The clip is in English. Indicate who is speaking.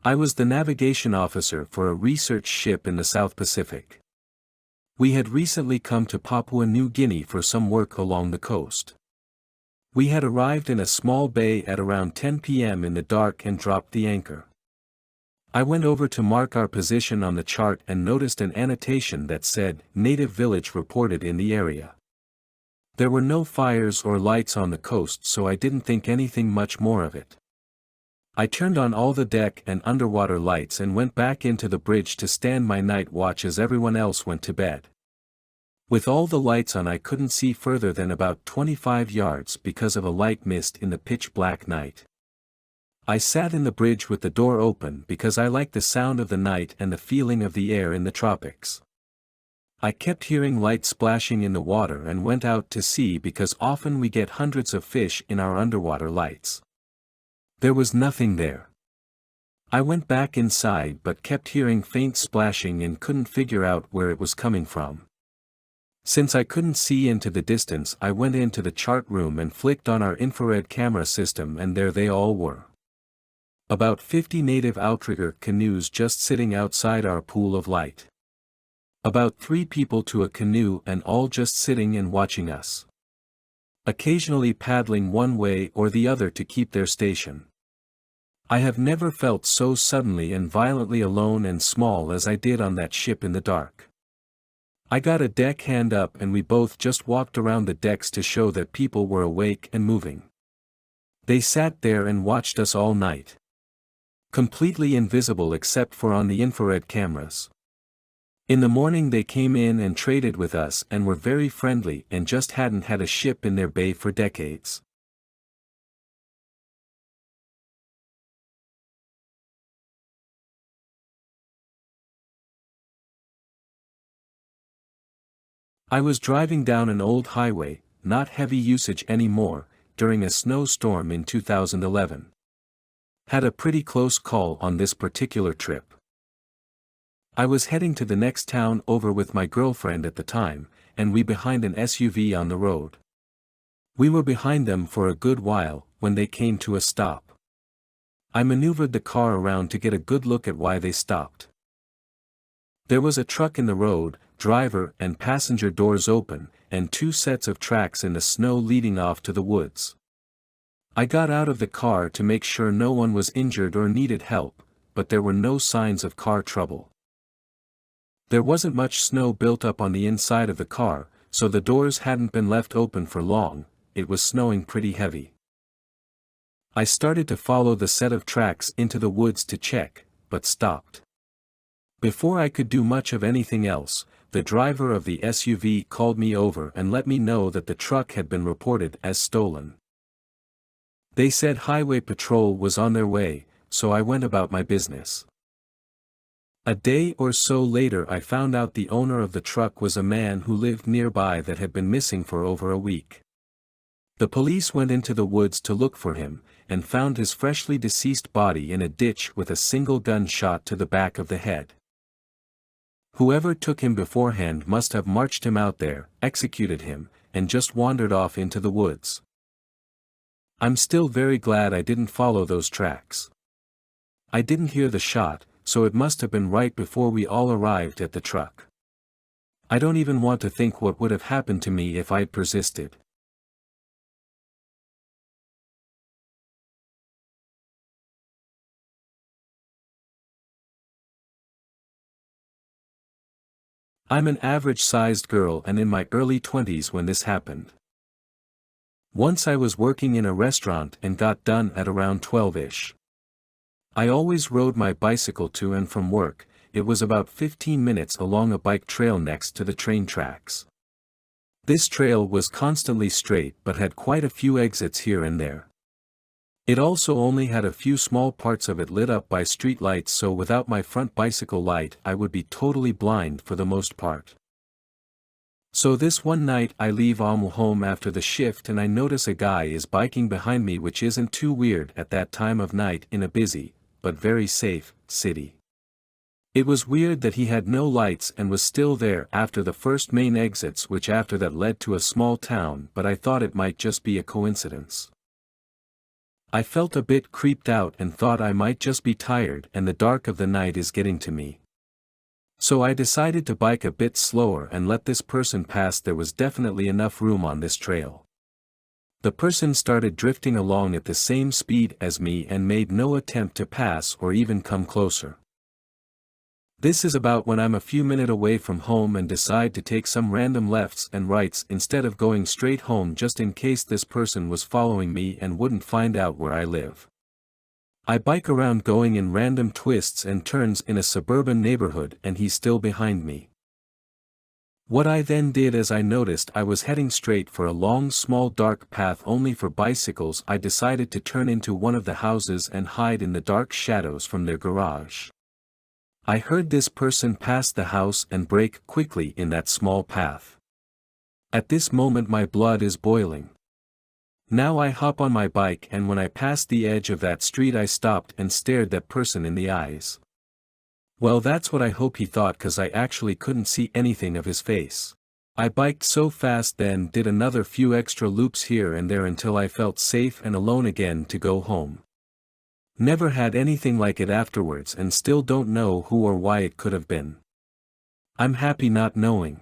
Speaker 1: I was the navigation officer for a research ship in the South Pacific. We had recently come to Papua New Guinea for some work along the coast. We had arrived in a small bay at around 10 p.m. in the dark and dropped the anchor. I went over to mark our position on the chart and noticed an annotation that said, "Native village reported in the area." There were no fires or lights on the coast, so I didn't think anything much more of it. I turned on all the deck and underwater lights and went back into the bridge to stand my night watch as everyone else went to bed. With all the lights on, I couldn't see further than about 25 yards because of a light mist in the pitch-black night. I sat in the bridge with the door open because I liked the sound of the night and the feeling of the air in the tropics. I kept hearing light splashing in the water and went out to sea because often we get hundreds of fish in our underwater lights. There was nothing there. I went back inside but kept hearing faint splashing and couldn't figure out where it was coming from. Since I couldn't see into the distance, I went into the chart room and flicked on our infrared camera system, and there they all were. About 50 native outrigger canoes just sitting outside our pool of light. About 3 people to a canoe, and all just sitting and watching us. Occasionally paddling one way or the other to keep their station. I have never felt so suddenly and violently alone and small as I did on that ship in the dark. I got a deck hand up and we both just walked around the decks to show that people were awake and moving. They sat there and watched us all night. Completely invisible except for on the infrared cameras. In the morning they came in and traded with us and were very friendly and just hadn't had a ship in their bay for decades. I was driving down an old highway, not heavy usage anymore, during a snowstorm in 2011. Had a pretty close call on this particular trip. I was heading to the next town over with my girlfriend at the time, and we behind an SUV on the road. We were behind them for a good while, when they came to a stop. I maneuvered the car around to get a good look at why they stopped. There was a truck in the road, driver and passenger doors open, and 2 sets of tracks in the snow leading off to the woods. I got out of the car to make sure no one was injured or needed help, but there were no signs of car trouble. There wasn't much snow built up on the inside of the car, so the doors hadn't been left open for long. It was snowing pretty heavy. I started to follow the set of tracks into the woods to check, but stopped. Before I could do much of anything else, the driver of the SUV called me over and let me know that the truck had been reported as stolen. They said highway patrol was on their way, so I went about my business. A day or so later I found out the owner of the truck was a man who lived nearby that had been missing for over a week. The police went into the woods to look for him, and found his freshly deceased body in a ditch with a single gunshot to the back of the head. Whoever took him beforehand must have marched him out there, executed him, and just wandered off into the woods. I'm still very glad I didn't follow those tracks. I didn't hear the shot, so it must have been right before we all arrived at the truck. I don't even want to think what would have happened to me if I'd persisted. I'm an average-sized girl and in my early 20s when this happened. Once I was working in a restaurant and got done at around 12-ish. I always rode my bicycle to and from work. It was about 15 minutes along a bike trail next to the train tracks. This trail was constantly straight but had quite a few exits here and there. It also only had a few small parts of it lit up by street lights, so without my front bicycle light I would be totally blind for the most part. So this one night I leave home after the shift and I notice a guy is biking behind me, which isn't too weird at that time of night in a busy, but very safe, city. It was weird that he had no lights and was still there after the first main exits, which after that led to a small town, but I thought it might just be a coincidence. I felt a bit creeped out and thought I might just be tired and the dark of the night is getting to me. So I decided to bike a bit slower and let this person pass. There was definitely enough room on this trail. The person started drifting along at the same speed as me and made no attempt to pass or even come closer. This is about when I'm a few minutes away from home and decide to take some random lefts and rights instead of going straight home, just in case this person was following me and wouldn't find out where I live. I bike around going in random twists and turns in a suburban neighborhood and he's still behind me. What I then did, as I noticed I was heading straight for a long small dark path only for bicycles, I decided to turn into one of the houses and hide in the dark shadows from their garage. I heard this person pass the house and brake quickly in that small path. At this moment my blood is boiling. Now I hop on my bike, and when I passed the edge of that street I stopped and stared that person in the eyes. Well, that's what I hope he thought, cause I actually couldn't see anything of his face. I biked so fast then, did another few extra loops here and there until I felt safe and alone again to go home. Never had anything like it afterwards and still don't know who or why it could have been. I'm happy not knowing.